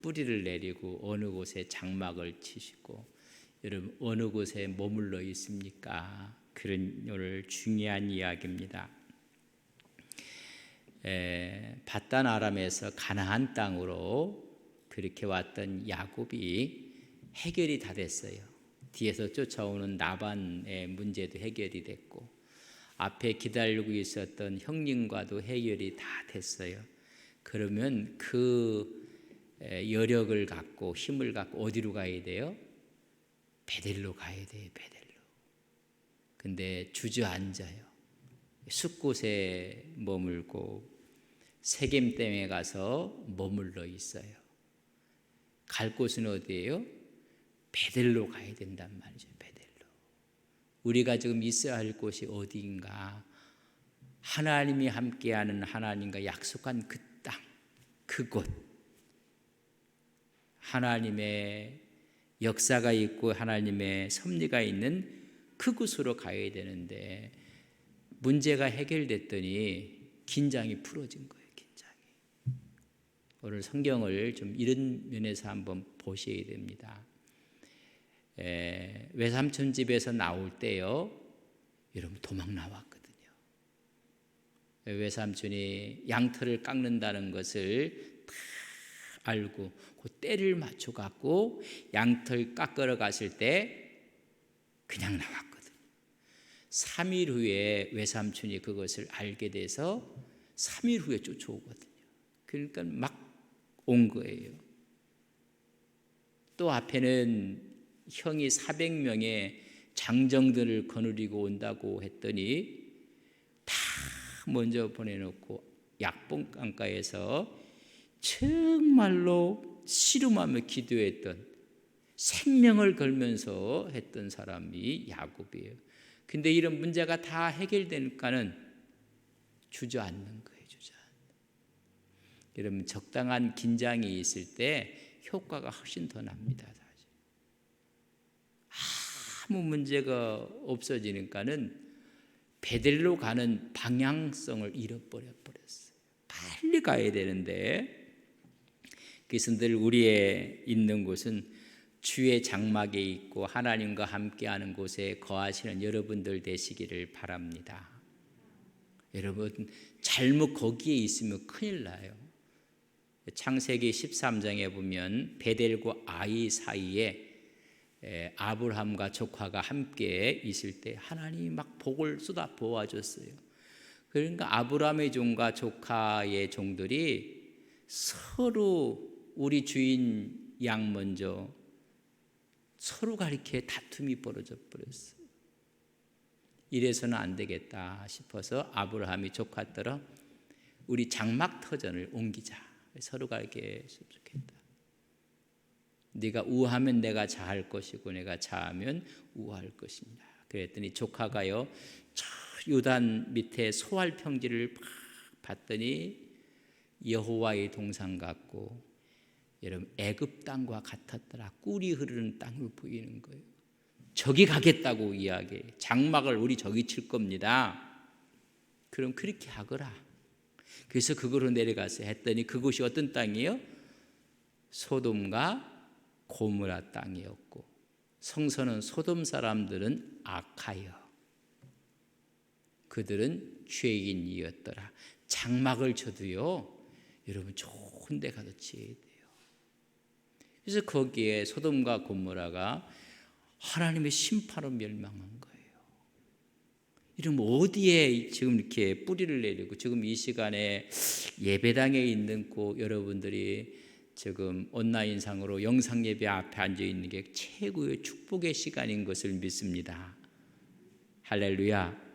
뿌리를 내리고 어느 곳에 장막을 치시고, 여러분 어느 곳에 머물러 있습니까? 그런 오늘 중요한 이야기입니다. 밧단 아람에서 가나안 땅으로 그렇게 왔던 야곱이 해결이 다 됐어요. 뒤에서 쫓아오는 라반의 문제도 해결이 됐고, 앞에 기다리고 있었던 형님과도 해결이 다 됐어요. 그러면 그 여력을 갖고 힘을 갖고 어디로 가야 돼요? 베델로 가야 돼요. 베델로. 근데 주저앉아요. 숲곳에 머물고 세겜댐에 가서 머물러 있어요. 갈 곳은 어디예요? 베델로 가야 된단 말이죠. 베델로. 우리가 지금 있어야 할 곳이 어디인가? 하나님이 함께하는, 하나님과 약속한 그 땅, 그곳, 하나님의 역사가 있고 하나님의 섭리가 있는 그곳으로 가야 되는데, 문제가 해결됐더니 긴장이 풀어진 거예요. 긴장이. 오늘 성경을 좀 이런 면에서 한번 보셔야 됩니다. 외삼촌 집에서 나올 때요, 여러분 도망 나왔거든요. 외삼촌이 양털을 깎는다는 것을 다 알고 그 때를 맞춰 갖고 양털 깎으러 갔을 때 그냥 나왔거든요. 3일 후에 외삼촌이 그것을 알게 돼서 3일 후에 쫓아오거든요. 그러니까 막 온 거예요. 또 앞에는 형이 400명의 장정들을 거느리고 온다고 했더니 다 먼저 보내놓고 약봉강가에서 정말로 씨름하며 기도했던, 생명을 걸면서 했던 사람이 야곱이에요. 근데 이런 문제가 다 해결되니까는 주저앉는 거예요. 주저앉는. 여러분 적당한 긴장이 있을 때 효과가 훨씬 더 납니다. 사실. 아무 문제가 없어지니까는 베델로 가는 방향성을 잃어버렸어요. 빨리 가야 되는데, 그래서 늘 우리의 있는 곳은 주의 장막에 있고 하나님과 함께하는 곳에 거하시는 여러분들 되시기를 바랍니다. 여러분 잘못 거기에 있으면 큰일 나요. 창세기 13장에 보면 베델과 아이 사이에 아브라함과 조카가 함께 있을 때 하나님이 막 복을 쏟아 부어줬어요. 그러니까 아브라함의 종과 조카의 종들이 서로 우리 주인 양 먼저 서로가 이렇게 다툼이 벌어져 버렸어요. 이래서는 안 되겠다 싶어서 아브라함이 조카들어 우리 장막 터전을 옮기자. 서로가 이렇게 좋겠다. 네가 우하면 내가 자할 것이고 내가 자하면 우할 것입니다. 그랬더니 조카가요, 저 요단 밑에 소알 평지를 막 봤더니 여호와의 동산 같고, 여러분 애굽 땅과 같았더라. 꿀이 흐르는 땅을 보이는 거예요. 저기 가겠다고 이야기해. 장막을 우리 저기 칠 겁니다. 그럼 그렇게 하거라. 그래서 그거로 내려가서 했더니 그곳이 어떤 땅이에요? 소돔과 고모라 땅이었고, 성서는 소돔 사람들은 악하여 그들은 죄인이었더라. 장막을 쳐도요, 여러분 좋은 데 가서 지어야 돼요. 그래서 거기에 소돔과 고모라가 하나님의 심판으로 멸망한 거예요. 이러면 어디에 지금 이렇게 뿌리를 내리고, 지금 이 시간에 예배당에 있는 꼭 여러분들이 지금 온라인상으로 영상 예배 앞에 앉아 있는 게 최고의 축복의 시간인 것을 믿습니다. 할렐루야.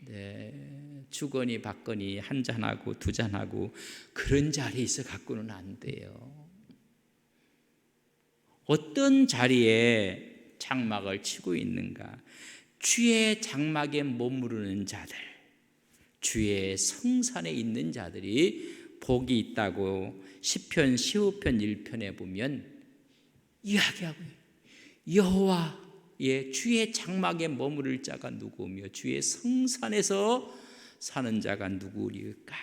네, 주거니 받거니 한 잔하고 두 잔하고 그런 자리에 있어 갖고는 안 돼요. 어떤 자리에 장막을 치고 있는가? 주의 장막에 머무르는 자들, 주의 성산에 있는 자들이 복이 있다고 시편 15편 1편에 보면 이야기하고, 여호와의 주의 장막에 머무를 자가 누구며 주의 성산에서 사는 자가 누구리까?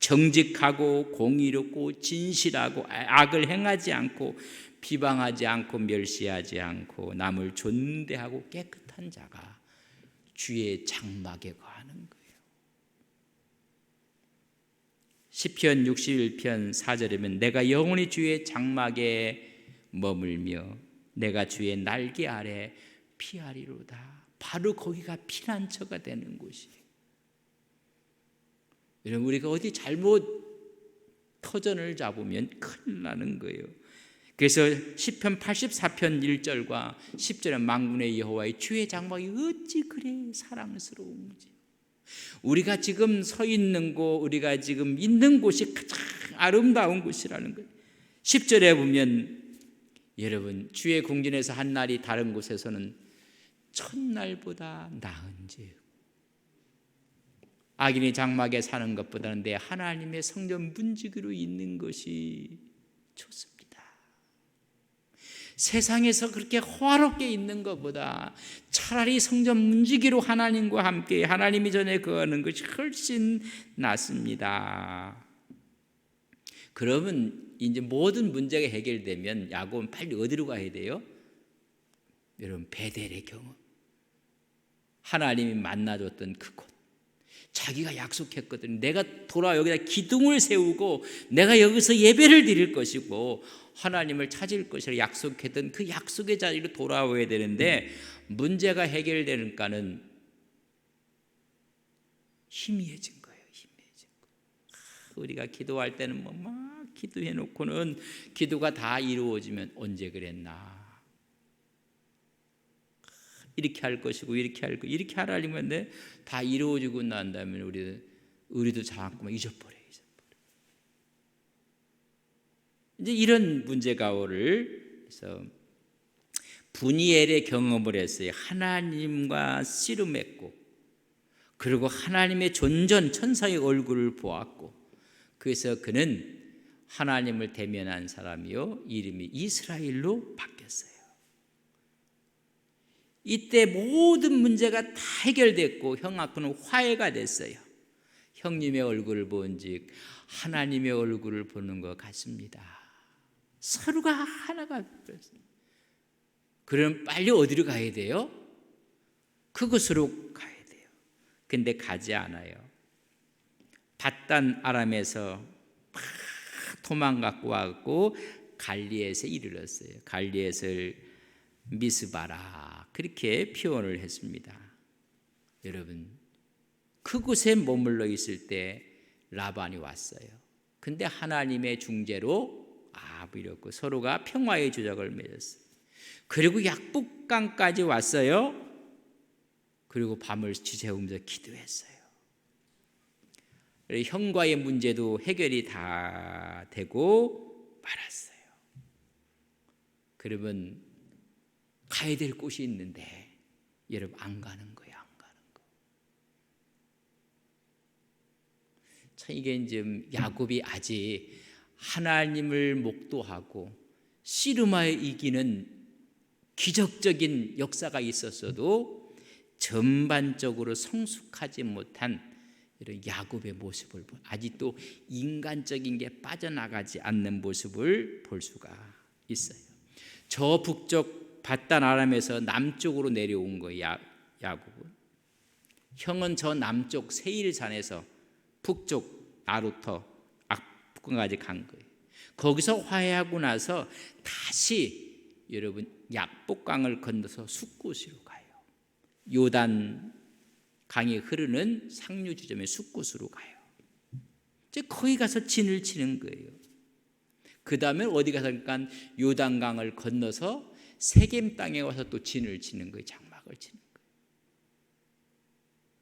정직하고 공의롭고 진실하고 악을 행하지 않고 비방하지 않고 멸시하지 않고 남을 존대하고 깨끗한 자가 주의 장막에 거하는 거예요. 시편 61편 4절이면 내가 영원히 주의 장막에 머물며 내가 주의 날개 아래 피하리로다. 바로 거기가 피난처가 되는 곳이에요. 여러분, 우리가 어디 잘못 터전을 잡으면 큰일 나는 거예요. 그래서 시편 84편 1절과 10절에 만군의 여호와의 주의 장막이 어찌 그래 사랑스러운지. 우리가 지금 서 있는 곳, 우리가 지금 있는 곳이 가장 아름다운 곳이라는 거예요. 10절에 보면 여러분, 주의 궁전에서 한 날이 다른 곳에서는 첫날보다 나은지. 악인이 장막에 사는 것보다는 내 하나님의 성전 문지기로 있는 것이 좋습니다. 세상에서 그렇게 호화롭게 있는 것보다 차라리 성전 문지기로 하나님과 함께 하나님이 전에 거하는 것이 훨씬 낫습니다. 그러면 이제 모든 문제가 해결되면 야곱은 빨리 어디로 가야 돼요? 여러분, 베델의 경험, 하나님이 만나줬던 그곳, 자기가 약속했거든요. 내가 돌아 여기다 기둥을 세우고 내가 여기서 예배를 드릴 것이고 하나님을 찾을 것이라 약속했던 그 약속의 자리로 돌아와야 되는데 문제가 해결되는가는 희미해진 거예요. 희미해진 거예요. 우리가 기도할 때는 뭐 막 기도해 놓고는 기도가 다 이루어지면 언제 그랬나, 이렇게 할 것이고 이렇게 할 거, 이렇게 하라는 데 다 이루어지고 난 다음에 우리도 자꾸만 잊어버려. 이제 이런 문제가오를 해서 분이엘의 경험을 했어요. 하나님과 씨름했고, 그리고 하나님의 존전 천사의 얼굴을 보았고, 그래서 그는 하나님을 대면한 사람이요, 이름이 이스라엘로 바뀌었어요. 이때 모든 문제가 다 해결됐고 형하고는 화해가 됐어요. 형님의 얼굴을 본즉 하나님의 얼굴을 보는 것 같습니다. 서로가 하나가 됐어요. 그럼 빨리 어디로 가야 돼요? 그곳으로 가야 돼요. 근데 가지 않아요. 밧단 아람에서 막 도망갖고 와갖고 갈리에서 이르렀어요. 갈리에서 미스바라, 그렇게 표현을 했습니다. 여러분, 그곳에 머물러 있을 때 라반이 왔어요. 근데 하나님의 중재로 이렇고 서로가 평화의 조약을 맺었어요. 그리고 약복강까지 왔어요. 그리고 밤을 지새우면서 기도했어요. 형과의 문제도 해결이 다 되고 말았어요. 그러면 가야 될 곳이 있는데 여러분 안 가는 거예요. 안 가는 거. 참 이게 이제 야곱이 아직 하나님을 목도하고 씨르마에 이기는 기적적인 역사가 있었어도 전반적으로 성숙하지 못한 이런 야곱의 모습을 아직도 인간적인 게 빠져나가지 않는 모습을 볼 수가 있어요. 저 북쪽 밧단 아람에서 남쪽으로 내려온 거예요. 야곱은. 형은 저 남쪽 세일산에서 북쪽 나루터 북한까지 간 거예요. 거기서 화해하고 나서 다시 여러분 약복강을 건너서 숫곳으로 가요. 요단 강이 흐르는 상류 지점의 숫곳으로 가요. 이제 거기 가서 진을 치는 거예요. 그 다음에 어디 가서 그러니까 요단강을 건너서 세겜 땅에 와서 또 진을 치는 거예요. 장막을 치는 거예요.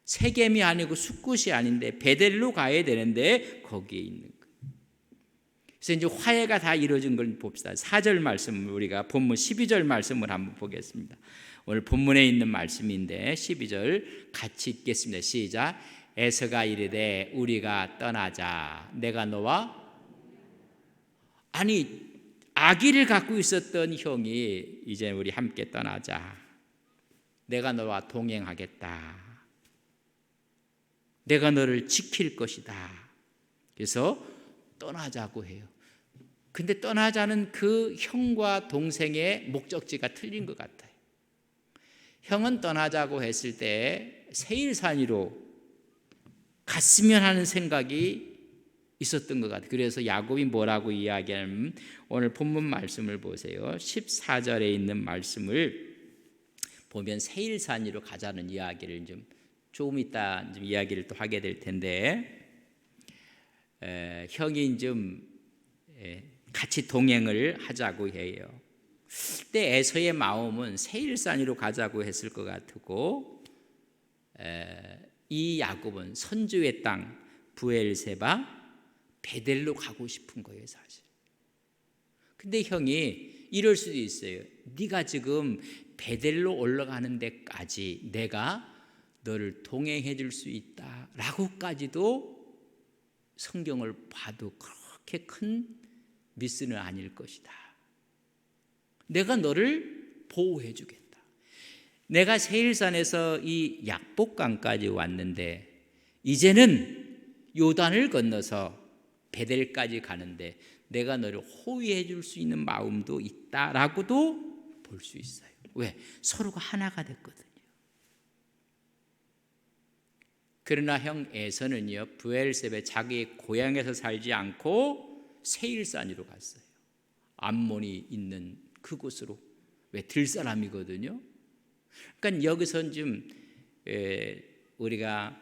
세겜이 아니고 숫곳이 아닌데 베델로 가야 되는데 거기에 있는 거예요. 그래서 이제 화해가 다 이루어진 걸 봅시다. 4절 말씀을 우리가 본문 12절 말씀을 한번 보겠습니다. 오늘 본문에 있는 말씀인데 12절 같이 읽겠습니다. 시작. 에서가 이르되 우리가 떠나자. 내가 너와 아기를 갖고 있었던 형이 이제 우리 함께 떠나자. 내가 너와 동행하겠다. 내가 너를 지킬 것이다. 그래서 떠나자고 해요. 근데 떠나자는 그 형과 동생의 목적지가 틀린 것 같아요. 형은 떠나자고 했을 때 세일산으로 갔으면 하는 생각이 있었던 것 같아요. 그래서 야곱이 뭐라고 이야기하냐면 오늘 본문 말씀을 보세요. 14절에 있는 말씀을 보면 세일산으로 가자는 이야기를 조금 이따 이야기를 또 하게 될 텐데, 형이 같이 동행을 하자고 해요. 그때 에서의 마음은 세일산으로 가자고 했을 것 같고, 이 야곱은 선주의 땅 브엘세바 베델로 가고 싶은 거예요, 사실. 근데 형이 이럴 수도 있어요. 네가 지금 베델로 올라가는 데까지 내가 너를 동행해 줄 수 있다 라고까지도 성경을 봐도 그렇게 큰 미스는 아닐 것이다. 내가 너를 보호해 주겠다. 내가 세일산에서 이 약복강까지 왔는데 이제는 요단을 건너서 베델까지 가는데 내가 너를 호위해 줄 수 있는 마음도 있다라고도 볼 수 있어요. 왜? 서로가 하나가 됐거든요. 그러나 형 에서는요, 브엘세베 자기의 고향에서 살지 않고 세일산으로 갔어요. 암몬이 있는 그곳으로. 왜? 들사람이거든요. 그러니까 여기서 좀 우리가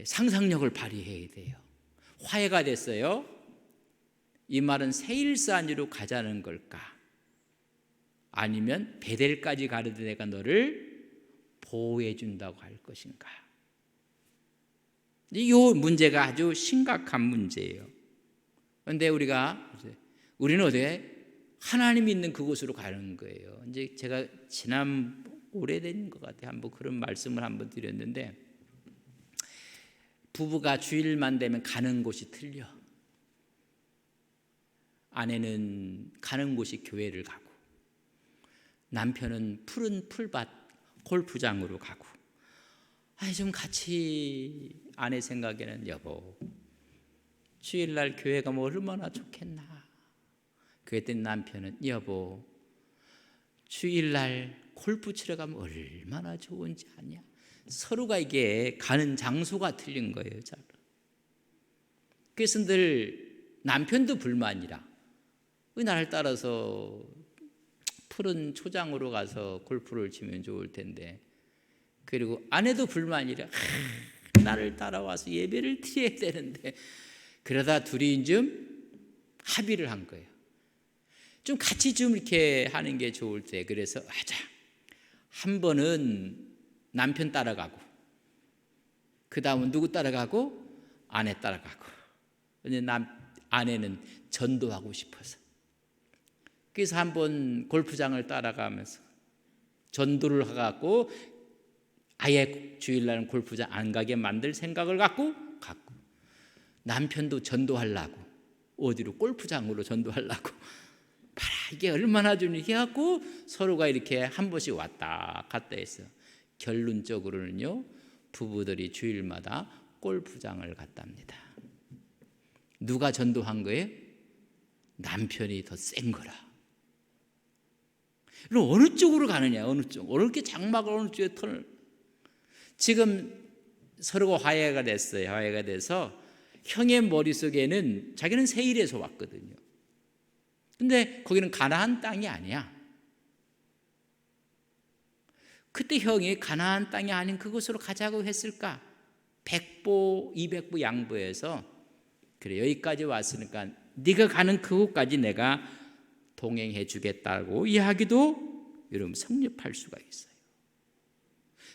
상상력을 발휘해야 돼요. 화해가 됐어요. 이 말은 세일산으로 가자는 걸까? 아니면 베델까지 가려도 내가 너를 보호해 준다고 할 것인가? 이 문제가 아주 심각한 문제예요. 그런데 우리는 어디에 하나님이 있는 그곳으로 가는 거예요. 이제 제가 오래된 것 같아요. 한번 그런 말씀을 한번 드렸는데, 부부가 주일만 되면 가는 곳이 틀려. 아내는 가는 곳이 교회를 가고, 남편은 푸른 풀밭 골프장으로 가고, 좀 같이, 아내 생각에는 여보 주일날 교회 가면 얼마나 좋겠나. 그랬더니 남편은 여보 주일날 골프 치러 가면 얼마나 좋은지 아냐. 서로가 이게 가는 장소가 틀린 거예요. 그래서 늘 남편도 불만이라, 날 따라서 푸른 초장으로 가서 골프를 치면 좋을 텐데, 그리고 아내도 불만이라, 나를 따라와서 예배를 드려야 되는데. 그러다 둘이 좀 합의를 한 거예요. 좀 같이 좀 이렇게 하는 게 좋을 때. 그래서 한 번은 남편 따라가고, 그 다음은 누구 따라가고? 아내 따라가고. 근데 아내는 전도하고 싶어서. 그래서 한 번 골프장을 따라가면서 전도를 해갖고 아예 주일날은 골프장 안 가게 만들 생각을 갖고 갔고, 남편도 전도하려고 어디로? 골프장으로 전도하려고. 봐라, 이게 얼마나 좋니 해갖고 서로가 이렇게 한 번씩 왔다 갔다 해서 결론적으로는요, 부부들이 주일마다 골프장을 갔답니다. 누가 전도한 거예요? 남편이 더 센 거라. 그럼 어느 쪽으로 가느냐? 어느 쪽? 어떻게 장막을 어느 쪽에 턴을? 지금 서로가 화해가 됐어요. 화해가 돼서 형의 머릿속에는 자기는 세일에서 왔거든요. 근데 거기는 가나안 땅이 아니야. 그때 형이 가나안 땅이 아닌 그곳으로 가자고 했을까? 100보 200보 양보해서, 그래 여기까지 왔으니까 네가 가는 그곳까지 내가 동행해 주겠다고 이야기도 여러분 성립할 수가 있어요.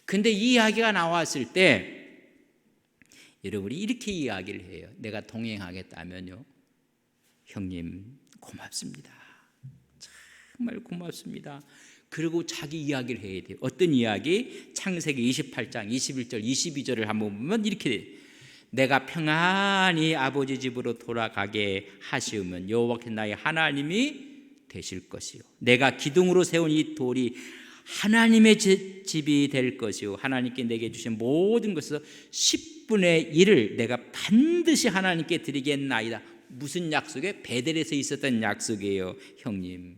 근데 이 이야기가 나왔을 때 여러분이 이렇게 이야기를 해요. 내가 동행하겠다면요, 형님 고맙습니다. 정말 고맙습니다. 그리고 자기 이야기를 해야 돼요. 어떤 이야기? 창세기 28장 21절 22절을 한번 보면 이렇게 돼요. 내가 평안히 아버지 집으로 돌아가게 하시면 여호와께서 나의 하나님이 되실 것이요, 내가 기둥으로 세운 이 돌이 하나님의 집이 될 것이요 하나님께 내게 주신 모든 것에서 10분의 1을 내가 반드시 하나님께 드리겠나이다. 무슨 약속에? 베델에서 있었던 약속이에요. 형님,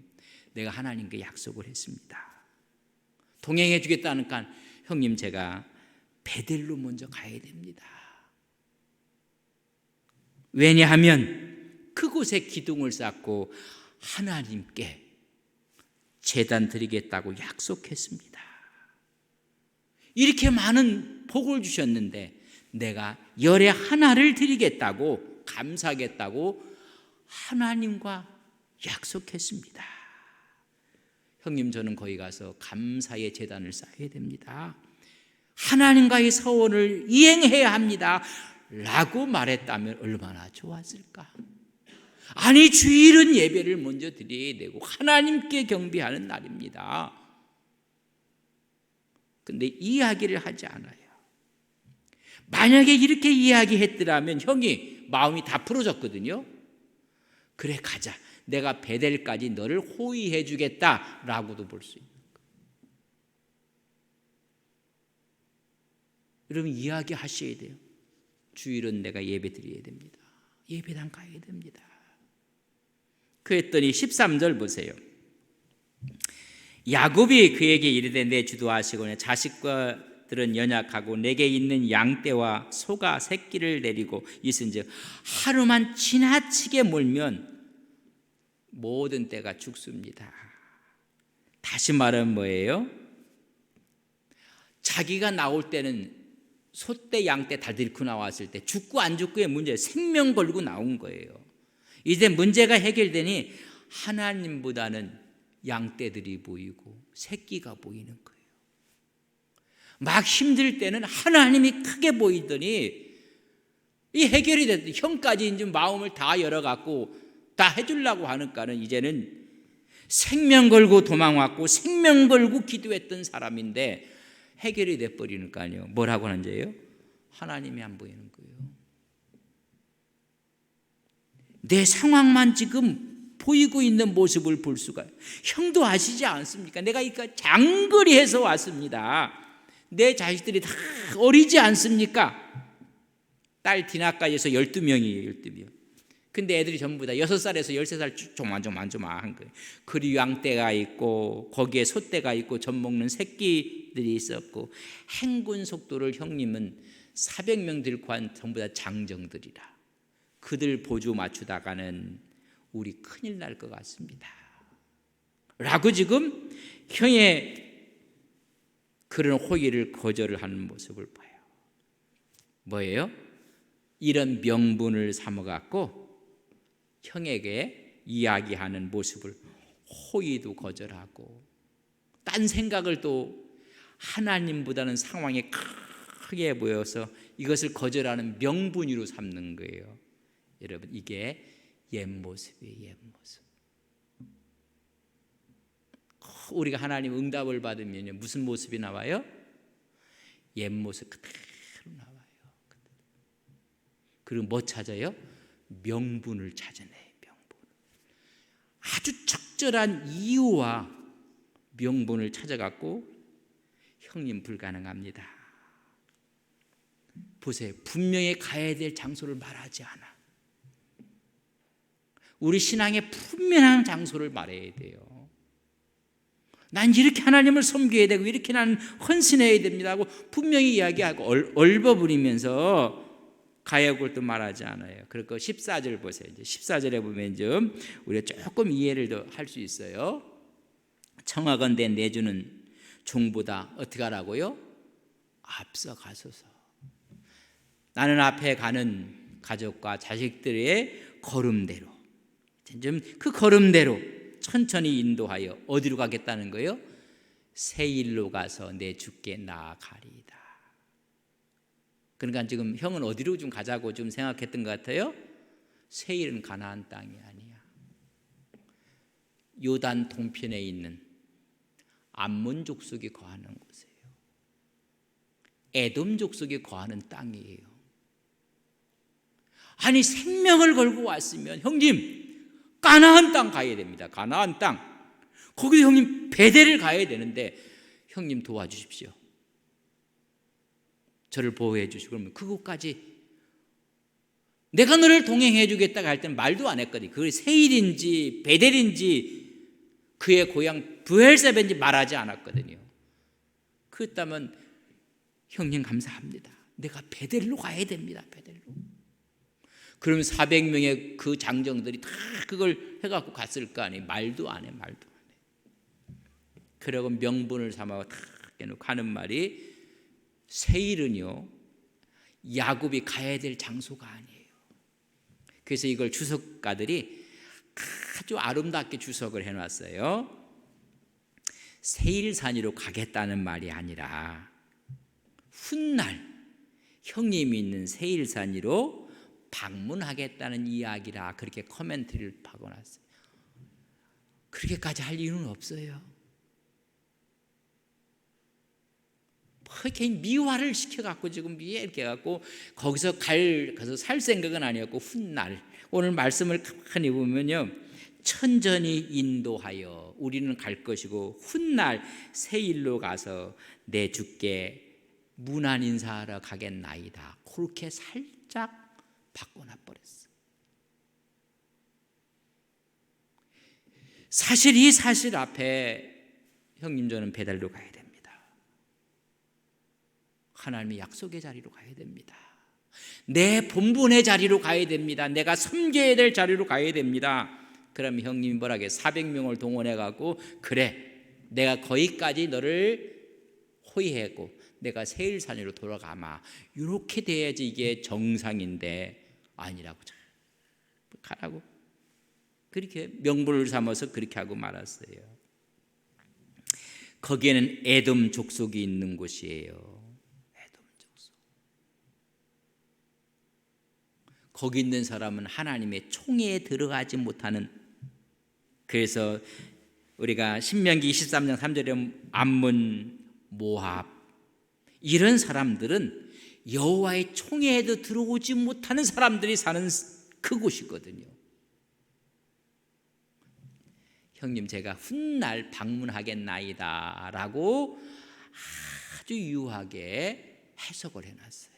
내가 하나님께 약속을 했습니다. 동행해 주겠다니까 형님, 제가 베델로 먼저 가야 됩니다. 왜냐하면 그곳에 기둥을 쌓고 하나님께 제단 드리겠다고 약속했습니다. 이렇게 많은 복을 주셨는데 내가 열의 하나를 드리겠다고, 감사하겠다고 하나님과 약속했습니다. 형님, 저는 거기 가서 감사의 제단을 쌓아야 됩니다. 하나님과의 서원을 이행해야 합니다 라고 말했다면 얼마나 좋았을까. 아니, 주일은 예배를 먼저 드려야 되고 하나님께 경배하는 날입니다. 근데 이야기를 하지 않아요. 만약에 이렇게 이야기했더라면 형이 마음이 다 풀어졌거든요. 그래, 가자. 내가 베델까지 너를 호위해 주겠다라고도 볼 수 있는 거예요. 여러분, 이야기하셔야 돼요. 주일은 내가 예배 드려야 됩니다. 예배당 가야 됩니다. 그랬더니 13절 보세요. 야곱이 그에게 이르되 내 주도하시고 자식들은 연약하고 내게 있는 양떼와 소가 새끼를 내리고 있은즉 하루만 지나치게 몰면 모든 떼가 죽습니다. 다시 말하면 뭐예요? 자기가 나올 때는 소떼 양떼 다 들고 나왔을 때 죽고 안 죽고의 문제, 생명 걸고 나온 거예요. 이제 문제가 해결되니 하나님보다는 양떼들이 보이고 새끼가 보이는 거예요. 막 힘들 때는 하나님이 크게 보이더니 이 해결이 됐더니 형까지 이제 마음을 다 열어갖고 다 해주려고 하니까는 이제는 생명 걸고 도망왔고 생명 걸고 기도했던 사람인데 해결이 돼버리니까요. 뭐라고 하는지요? 하나님이 안 보이는 거예요. 내 상황만 지금 보이고 있는 모습을 볼 수가, 형도 아시지 않습니까? 내가 이까 장거리에서 왔습니다. 내 자식들이 다 어리지 않습니까? 딸 디나까지해서 12명이에요. 12명. 근데 애들이 전부 다 6살에서 13살 조만조만한 거예요. 그리고 양떼가 있고 거기에 소떼가 있고 젖 먹는 새끼들이 있었고 행군 속도를 형님은 400명 들고 한 전부 다 장정들이라. 그들 보조 맞추다가는 우리 큰일 날 것 같습니다 라고 지금 형의 그런 호의를 거절을 하는 모습을 봐요. 뭐예요? 이런 명분을 삼아갖고 형에게 이야기하는 모습을 호의도 거절하고 딴 생각을 또 하나님보다는 상황이 크게 보여서 이것을 거절하는 명분으로 삼는 거예요. 여러분, 이게 옛 모습이에요. 옛 모습. 우리가 하나님 응답을 받으면 무슨 모습이 나와요? 옛 모습 그대로 나와요. 그리고 뭐 찾아요? 명분을 찾아내요. 명분. 아주 적절한 이유와 명분을 찾아갖고 형님 불가능합니다. 보세요. 분명히 가야 될 장소를 말하지 않아. 우리 신앙의 분명한 장소를 말해야 돼요. 난 이렇게 하나님을 섬겨야 되고 이렇게 나는 헌신해야 됩니다 하고 분명히 이야기하고 얼버무리면서 가야 할 것도 말하지 않아요. 그리고 14절 보세요. 이제 14절에 보면 좀 우리가 조금 이해를 더 할 수 있어요. 청하건대 내주는 종보다 어떻게 하라고요? 앞서 가소서. 나는 앞에 가는 가족과 자식들의 걸음대로 좀 그 걸음대로 천천히 인도하여 어디로 가겠다는 거예요? 새 일로 가서 내 주께 나아가리이다. 그러니까 지금 형은 어디로 좀 가자고 좀 생각했던 것 같아요? 새 일은 가나안 땅이 아니야. 요단 동편에 있는 암몬 족속이 거하는 곳이에요. 에돔 족속이 거하는 땅이에요. 아니, 생명을 걸고 왔으면 형님 가나안 땅 가야 됩니다. 가나안 땅. 거기도 형님 베델을 가야 되는데 형님 도와주십시오. 저를 보호해 주시고. 그러면 그것까지 내가 너를 동행해 주겠다고 할 때는 말도 안 했거든요. 그게 세일인지 베델인지 그의 고향 브엘세바인지 말하지 않았거든요. 그렇다면 형님 감사합니다. 내가 베델로 가야 됩니다. 베델로. 그러면 400명의 그 장정들이 다 그걸 해갖고 갔을 거 아니에요. 말도 안 해. 그러고 명분을 삼아 다 해놓고 하는 말이 세일은요 야곱이 가야 될 장소가 아니에요. 그래서 이걸 주석가들이 아주 아름답게 주석을 해놨어요. 세일산으로 가겠다는 말이 아니라 훗날 형님이 있는 세일산으로 방문하겠다는 이야기라 그렇게 코멘트를 박아놨어요. 그렇게까지 할 이유는 없어요. 그렇게 미화를 시켜갖고 지금 이렇게 해갖고 거기서 살 생각은 아니었고 훗날 오늘 말씀을 가만히 보면요 천천히 인도하여 우리는 갈 것이고 훗날 세일로 가서 내 주께 문안 인사하러 가겠나이다. 그렇게 살짝 바꿔놔 버렸어. 사실 이 사실 앞에 형님 저는 베델로 가야 됩니다. 하나님의 약속의 자리로 가야 됩니다. 내 본분의 자리로 가야 됩니다. 내가 섬겨야 될 자리로 가야 됩니다. 그러면 형님이 뭐라게 400명을 동원해갖고 그래 내가 거기까지 너를 호위하고 내가 세일산으로 돌아가마. 이렇게 돼야지 이게 정상인데 아니라고 가라고 그렇게 명분을 삼아서 그렇게 하고 말았어요. 거기에는 에돔 족속이 있는 곳이에요. 거기 있는 사람은 하나님의 총회에 들어가지 못하는, 그래서 우리가 신명기 23장 3절에 암몬, 모압 이런 사람들은 여호와의 총회에도 들어오지 못하는 사람들이 사는 그곳이거든요. 형님 제가 훗날 방문하겠나이다 라고 아주 유하게 해석을 해놨어요.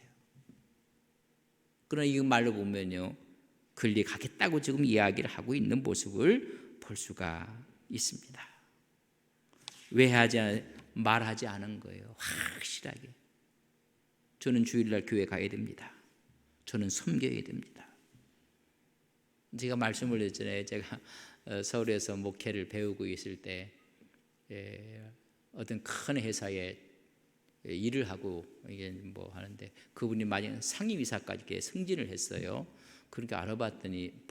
그러나 이 말로 보면요 글리 가겠다고 지금 이야기를 하고 있는 모습을 볼 수가 있습니다. 왜 말하지 않은 거예요? 확실하게 저는 주일날 교회 가야 됩니다. 저는 섬겨야 됩니다. 제가 말씀을 했잖아요. 제가 서울에서 목회를 배우고 있을 때 어떤 큰 회사에 일을 하고 이게 뭐 하는데 그분이 만약 상임이사까지 승진을 했어요. 그러니까 알아봤더니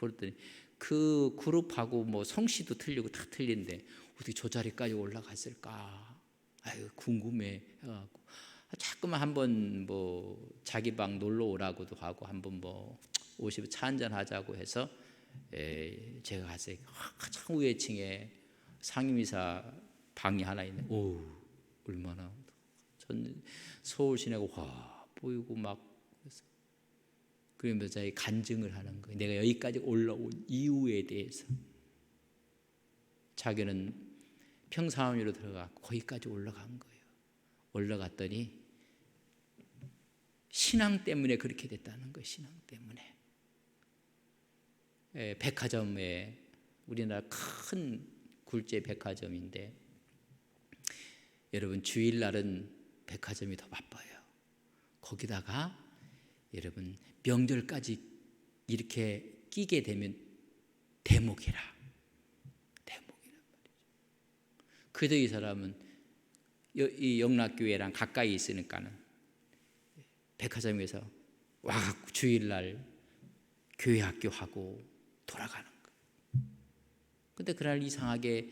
그 그룹하고 뭐 성씨도 틀리고 다 틀린데 어떻게 저 자리까지 올라갔을까? 아유 궁금해 해갖고 자꾸만 한번 뭐 자기 방 놀러 오라고도 하고 한번 뭐 오시면 차 한잔 하자고 해서 제가 갔어요. 가장 위에 층에 상임이사 방이 하나 있네. 오 얼마나 전 서울 시내가 와 보이고 막 그러면서 자기 간증을 하는 거예요. 내가 여기까지 올라온 이유에 대해서. 자기는 평사원으로 들어가 거기까지 올라간 거예요. 올라갔더니 신앙 때문에 그렇게 됐다는 거예요. 신앙 때문에. 백화점에 우리나라 큰 굴제 백화점인데 여러분 주일날은 백화점이 더 바빠요. 거기다가 여러분 명절까지 이렇게 끼게 되면 대목이란 말이죠. 그래도 이 사람은 이 영락교회랑 가까이 있으니까는 백화점에서 와갖고 주일날 교회 학교하고 돌아가는 거예요. 근데 그날 이상하게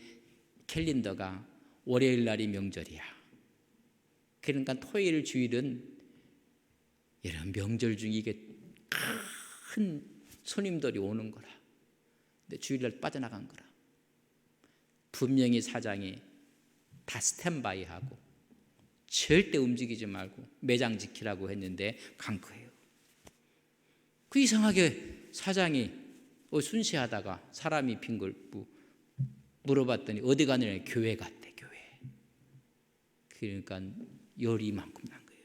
캘린더가 월요일 날이 명절이야. 그러니까 토요일 주일은 이런 명절 중에 이게 큰 손님들이 오는 거라. 근데 주일날 빠져나간 거라. 분명히 사장이 다 스탠바이하고 절대 움직이지 말고 매장 지키라고 했는데 간 거예요. 그 이상하게 사장이 순시하다가 사람이 빈 걸 물어봤더니 어디 가느냐 교회 갔대. 교회. 그러니까 열이 이만큼 난 거예요.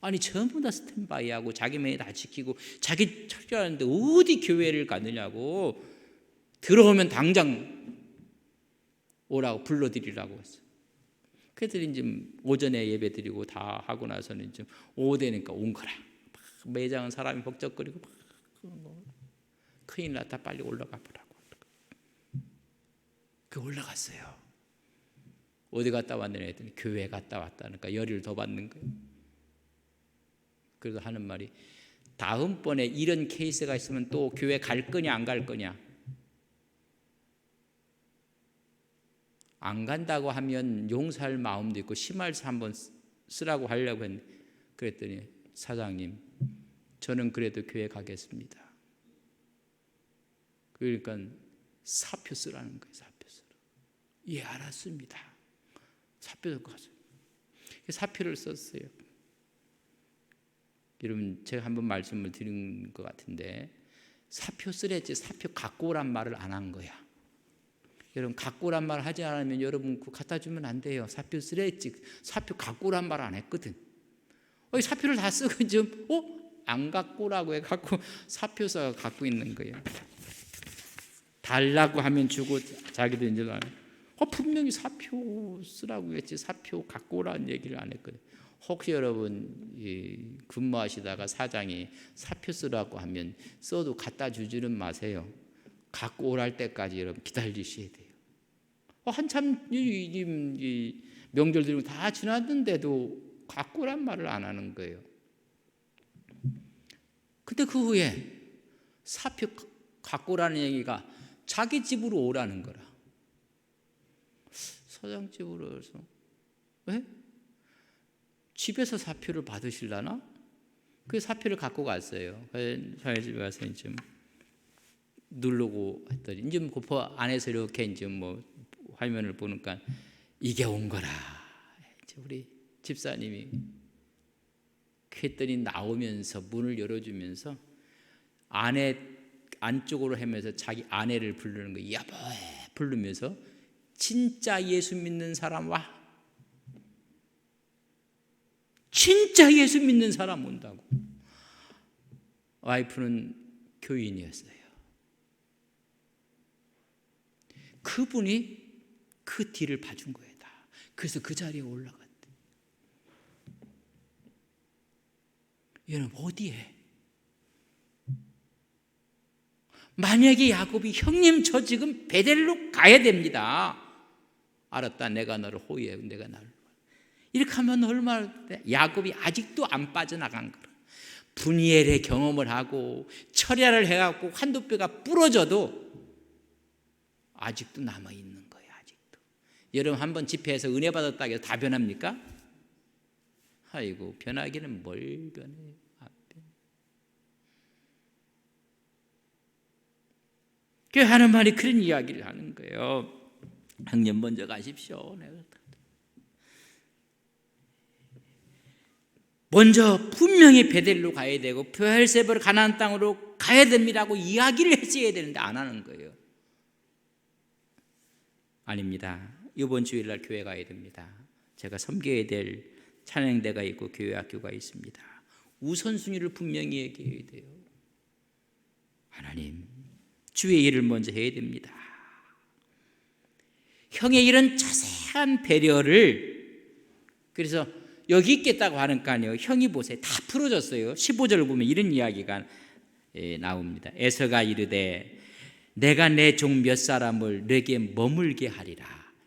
아니 전부 다 스탠바이하고 자기 명예 다 지키고 자기 철저하는데 어디 교회를 가느냐고. 들어오면 당장 오라고 불러드리라고 했어요. 그들이 이제 오전에 예배 드리고 다 하고 나서는 좀 오후 되니까 온 거라. 매장은 사람이 벅적거리고 큰일 났다, 빨리 올라가 보라고. 그 올라갔어요. 어디 갔다 왔느냐 했더니 교회 갔다 왔다니까 열을 더 받는 거예요. 그래서 하는 말이, 다음번에 이런 케이스가 있으면 또 교회 갈 거냐 안 갈 거냐. 안 간다고 하면 용서할 마음도 있고 심할서 한번 쓰라고 하려고 했는데, 그랬더니 사장님, 저는 그래도 교회 가겠습니다. 그러니까 사표 쓰라는 거예요. 사표 쓰라. 예, 알았습니다. 사표 가서 사표를 썼어요. 여러분, 제가 한번 말씀을 드린 것 같은데, 사표 쓰랬지 사표 갖고 오란 말을 안 한 거야. 여러분, 갖고 오란 말 하지 않으면 여러분 그거 갖다 주면 안 돼요. 사표 쓰랬지 사표 갖고 오란 말 안 했거든. 사표를 다 쓰고 좀 안 갖고 오라고 해 갖고 사표서 갖고 있는 거예요. 달라고 하면 주고 자기도 이제 분명히 사표 쓰라고 했지 사표 갖고 오라는 얘기를 안 했거든. 혹시 여러분 근무하시다가 사장이 사표 쓰라고 하면 써도 갖다 주지는 마세요. 갖고 오랄 때까지 여러분 기다리셔야 돼요. 한참 이 명절들이 다 지났는데도 갖고 오란 말을 안 하는 거예요. 근데 그 후에 사표 갖고 오라는 얘기가 자기 집으로 오라는 거라. 사장 집으로 해서 왜? 집에서 사표를 받으시려나? 그 사표를 갖고 갔어요. 사회 집에 가서 좀 누르고 했더니 이제 고포 안에서 이렇게 이제 뭐 화면을 보니까 이게 온 거라. 우리 집사님이 그랬더니 나오면서 문을 열어주면서 안쪽으로 하면서 자기 아내를 부르는 거예요. 여보 부르면서 진짜 예수 믿는 사람 와. 진짜 예수 믿는 사람 온다고. 와이프는 교인이었어요. 그분이 그 뒤를 봐준 거예요. 다. 그래서 그 자리에 올라갔대. 여러분 어디에? 만약에 야곱이 형님 저 지금 베델로 가야 됩니다. 알았다. 내가 너를 호위해. 내가 나를. 이렇게 하면 얼마나 야곱이 아직도 안 빠져나간 거라. 분이엘의 경험을 하고 철야를 해갖고 한두 뼈가 부러져도 아직도 남아있는 거예요. 아직도. 여러분 한번 집회에서 은혜 받았다고 해서 다 변합니까? 아이고 변하기는 뭘 변해요. 그 하는 말이 그런 이야기를 하는 거예요. 형님 먼저 가십시오. 먼저 분명히 베델로 가야 되고 브엘세바로 가나안 땅으로 가야 됩니다고 이야기를 했어야 되는데 안 하는 거예요. 아닙니다. 이번 주일날 교회 가야 됩니다. 제가 섬겨야 될 찬양대가 있고 교회 학교가 있습니다. 우선순위를 분명히 얘기해야 돼요. 하나님, 주의 일을 먼저 해야 됩니다. 형의 이런 자세한 배려를, 그래서 여기 있겠다고 하는 거 아니에요. 형이 보세요. 다 풀어졌어요. 15절 보면 이런 이야기가 나옵니다. 에서가 이르되 내가 내 종 몇 사람을 내게 머물게 하리라.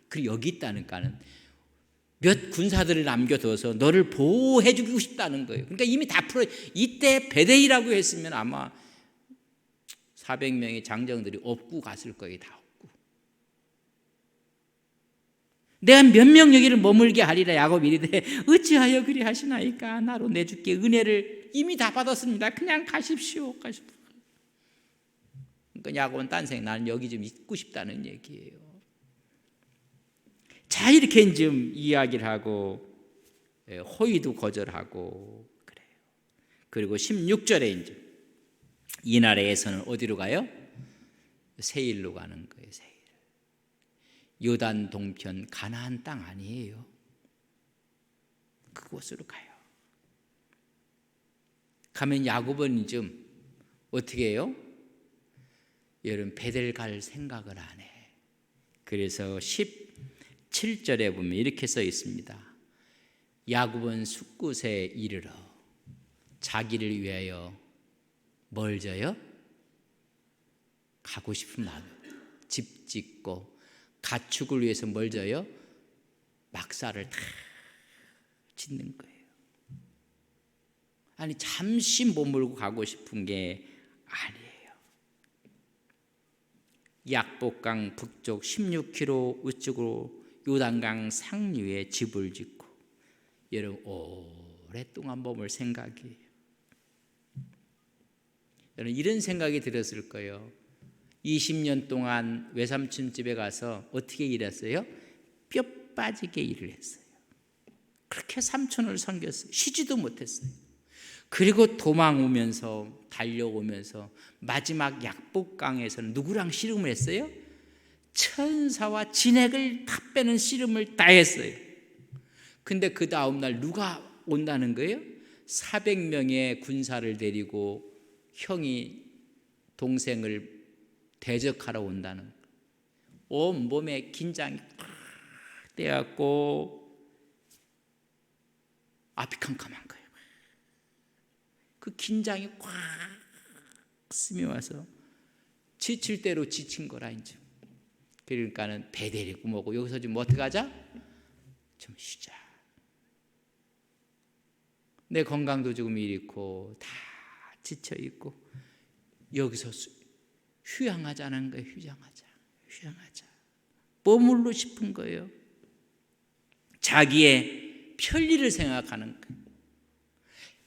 그리고 여기 있다니까는 몇 군사들을 남겨둬서 너를 보호해 주고 싶다는 거예요. 그러니까 이미 다 풀어. 이때 베데이라고 했으면 아마 400명의 장정들이 업고 갔을 거예요. 다 업고. 내가 몇 명 여기를 머물게 하리라. 야곱이 이르되 어찌하여 그리 하시나이까. 나로 내주께 은혜를 이미 다 받았습니다. 그냥 가십시오. 가십시오. 그러니까 야곱은 딴생 나는 여기 좀 있고 싶다는 얘기예요. 자, 이렇게 좀 이야기를 하고 호의도 거절하고 그래요. 그리고 16절에 이제 이날에서는 어디로 가요? 세일로 가는 거예요. 세일. 요단 동편 가나안 땅 아니에요. 그곳으로 가요. 가면 야곱은 좀 어떻게 해요? 여러분 베델 갈 생각을 안 해. 그래서 17절에 보면 이렇게 써 있습니다. 야곱은 숫곳에 이르러 자기를 위하여 뭘 져요? 가고 싶은 마음, 집 짓고 가축을 위해서 뭘 져요? 막사를 다 짓는 거예요. 아니 잠시 머물고 가고 싶은 게 아니에요. 약복강 북쪽 16km 우측으로 요단강 상류에 집을 짓고 여러분 오랫동안 머물 생각이에요. 여러분 이런 생각이 들었을 거예요. 20년 동안 외삼촌 집에 가서 어떻게 일했어요? 뼈 빠지게 일을 했어요. 그렇게 삼촌을 섬겼어요. 쉬지도 못했어요. 그리고 도망 오면서 달려오면서 마지막 약복강에서는 누구랑 씨름을 했어요? 천사와 진액을 다 빼는 씨름을 다 했어요. 근데 그 다음날 누가 온다는 거예요? 400명의 군사를 데리고 형이 동생을 대적하러 온다는 거예요. 온 몸에 긴장이 꽉 떼었고 앞이 캄캄한 거예요. 그 긴장이 꽉 스며와서 지칠 대로 지친 거라 이제. 그러니까는 베델이고 뭐고 여기서 지금 어떻게 하자? 좀 쉬자. 내 건강도 조금 잃고 다 지쳐 있고 여기서 휴양하자는 거예요. 휴양하자. 머물러 싶은 거예요. 자기의 편리를 생각하는 거예요.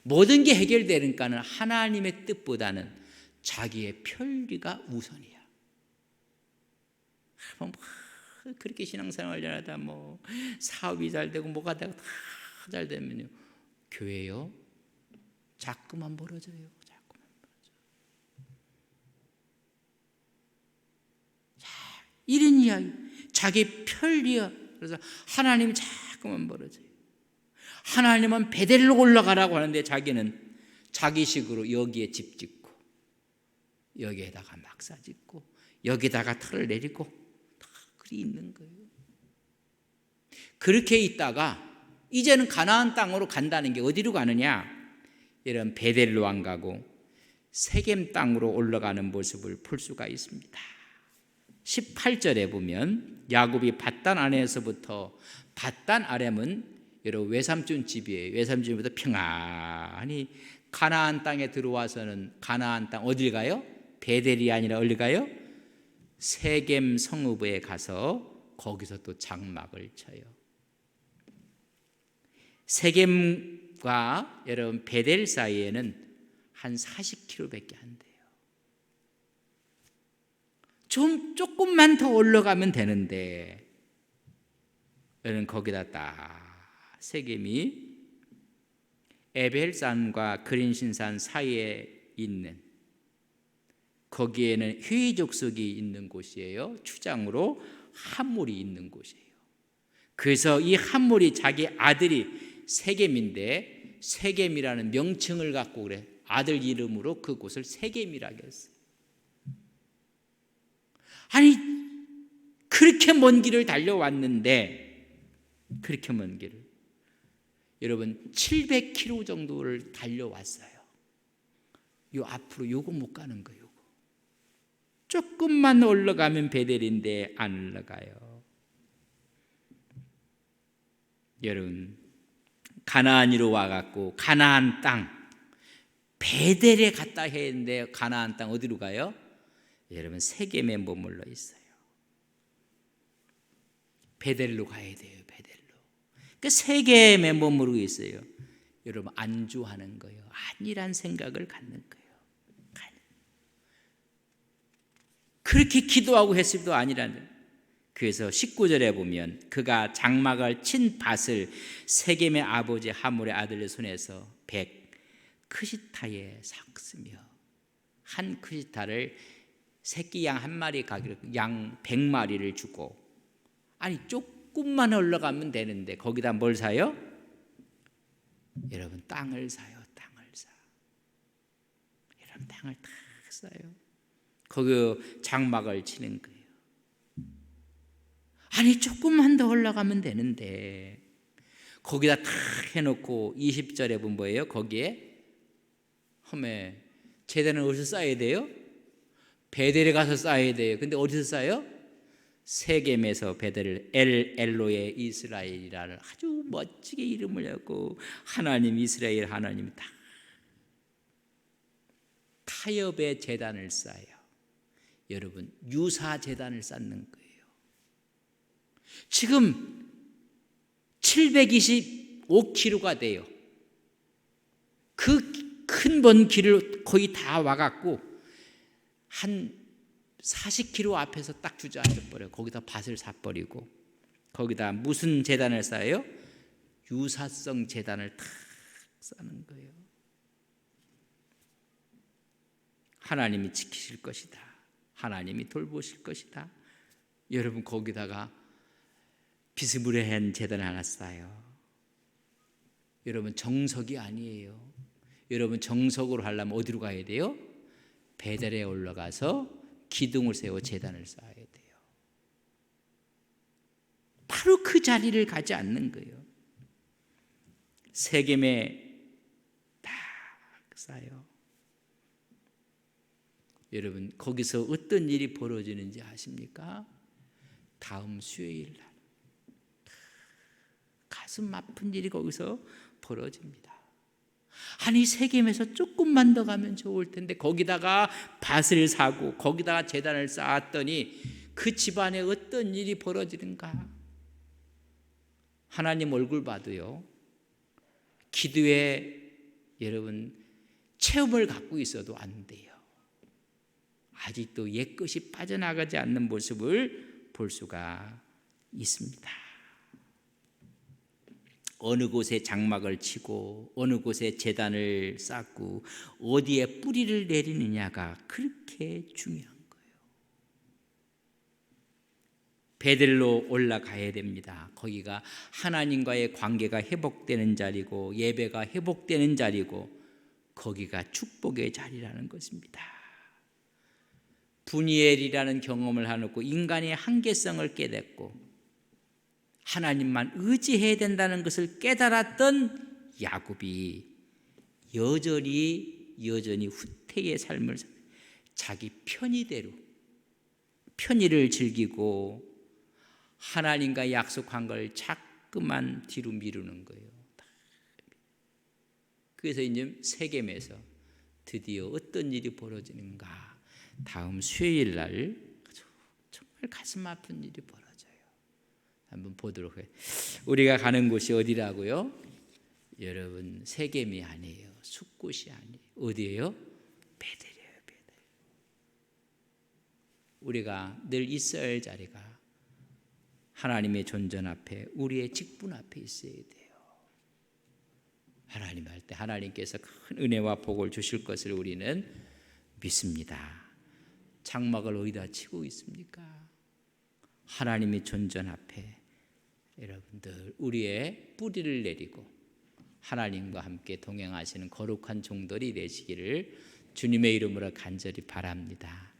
모든 게 해결되니까는 하나님의 뜻보다는 자기의 편리가 우선이야. 그렇게 신앙생활을 하다 뭐 사업이 잘 되고 뭐가 되고 다 잘 되면요 교회요 자꾸만 벌어져요. 이런 이야기, 자기 편리야. 그래서 하나님이 자꾸만 벌어져요. 하나님은 베델로 올라가라고 하는데 자기는 자기식으로 여기에 집 짓고 여기에다가 막사 짓고 여기다가 털을 내리고 다 그리 있는 거예요. 그렇게 있다가 이제는 가나안 땅으로 간다는 게 어디로 가느냐? 이런 베델로 안 가고 세겜 땅으로 올라가는 모습을 볼 수가 있습니다. 18절에 보면 야곱이 밧단 아람에서부터 밧단 아람은 여러분 외삼촌 집이에요. 외삼촌 집부터 평안히 가나안 땅에 들어와서는 가나안 땅 어딜 가요? 베델이 아니라 어디 가요? 세겜 성읍에 가서 거기서 또 장막을 쳐요. 세겜과 여러분 베델 사이에는 한 40km밖에 안 돼요. 좀 조금만 더 올라가면 되는데 여러분 거기다 딱 세겜이 에벨산과 그린신산 사이에 있는 거기에는 휘족석이 있는 곳이에요. 추장으로 함물이 있는 곳이에요. 그래서 이 함물이 자기 아들이 세겜인데 세겜이라는 명칭을 갖고 그래. 아들 이름으로 그곳을 세겜이라고 했어요. 아니 그렇게 먼 길을 달려왔는데 그렇게 먼 길을 여러분 700km 정도를 달려왔어요. 요 앞으로 요거 못 가는 거예요. 요거. 조금만 올라가면 베델인데 안 올라가요. 여러분 가나안으로 와갖고 가나안 땅 베델에 갔다 했는데 가나안 땅 어디로 가요? 여러분 세겜에 머물러 있어요. 베델로 가야 돼요. 베델로. 그 세겜에 머무르고 있어요. 여러분 안주하는 거예요. 아니란 생각을 갖는 거예요. 그렇게 기도하고 했을 때도 아니라는. 그래서 19절에 보면 그가 장막을 친 밭을 세겜의 아버지 하물의 아들의 손에서 100 크시타에 삭으며 한 크시타를 새끼 양 한 마리 가기로 양 100마리를 주고 아니 조금만 올라가면 되는데 거기다 뭘 사요? 여러분 땅을 사요. 땅을 사. 여러분 땅을 딱 사요. 거기 장막을 치는 거예요. 아니 조금만 더 올라가면 되는데 거기다 탁 해놓고 20절에 보면 뭐예요? 거기에 험에 제단은 어디서 쌓아야 돼요? 베델에 가서 쌓아야 돼요. 근데 어디서 쌓아요? 세겜에서 베델을 엘로의 이스라엘이라는 아주 멋지게 이름을 갖고 하나님 이스라엘 하나님이 다 타협의 제단을 쌓아요. 여러분 유사 제단을 쌓는 거예요. 지금 725km가 돼요. 그 큰 먼 길을 거의 다 와갖고 한 40km 앞에서 딱 주저앉아 버려요. 거기다 밭을 사버리고 거기다 무슨 제단을 쌓아요? 유사성 제단을 탁 쌓는 거예요. 하나님이 지키실 것이다. 하나님이 돌보실 것이다. 여러분 거기다가 비스무리한 제단을 하나 쌓아요. 여러분 정석이 아니에요. 여러분 정석으로 하려면 어디로 가야 돼요? 베델에 올라가서 기둥을 세워 제단을 쌓아야 돼요. 바로 그 자리를 가지 않는 거예요. 세겜에 딱 쌓아요. 여러분 거기서 어떤 일이 벌어지는지 아십니까? 다음 수요일 날 가슴 아픈 일이 거기서 벌어집니다. 아니 세겜에서 조금만 더 가면 좋을 텐데 거기다가 밭을 사고 거기다가 제단을 쌓았더니 그 집안에 어떤 일이 벌어지는가? 하나님 얼굴 봐도요 기도에 여러분 체험을 갖고 있어도 안 돼요. 아직도 옛것이 빠져나가지 않는 모습을 볼 수가 있습니다. 어느 곳에 장막을 치고 어느 곳에 제단을 쌓고 어디에 뿌리를 내리느냐가 그렇게 중요한 거예요. 베델로 올라가야 됩니다. 거기가 하나님과의 관계가 회복되는 자리고 예배가 회복되는 자리고 거기가 축복의 자리라는 것입니다. 분이엘이라는 경험을 하놓고 인간의 한계성을 깨닫고 하나님만 의지해야 된다는 것을 깨달았던 야곱이 여전히 후퇴의 삶을 자기 편의대로 편의를 즐기고 하나님과 약속한 걸 자꾸만 뒤로 미루는 거예요. 그래서 이제 세겜에서 드디어 어떤 일이 벌어지는가? 다음 수요일 날 정말 가슴 아픈 일이 벌어져요. 한번 보도록 해요. 우리가 가는 곳이 어디라고요? 여러분 세겜이 아니에요. 숫곳이 아니에요. 어디예요? 베델이에요. 베델. 우리가 늘 있어야 할 자리가 하나님의 존전 앞에 우리의 직분 앞에 있어야 돼요. 하나님 할 때 하나님께서 큰 은혜와 복을 주실 것을 우리는 믿습니다. 장막을 어디다 치고 있습니까? 하나님의 존전 앞에 여러분들 우리의 뿌리를 내리고 하나님과 함께 동행하시는 거룩한 종들이 되시기를 주님의 이름으로 간절히 바랍니다.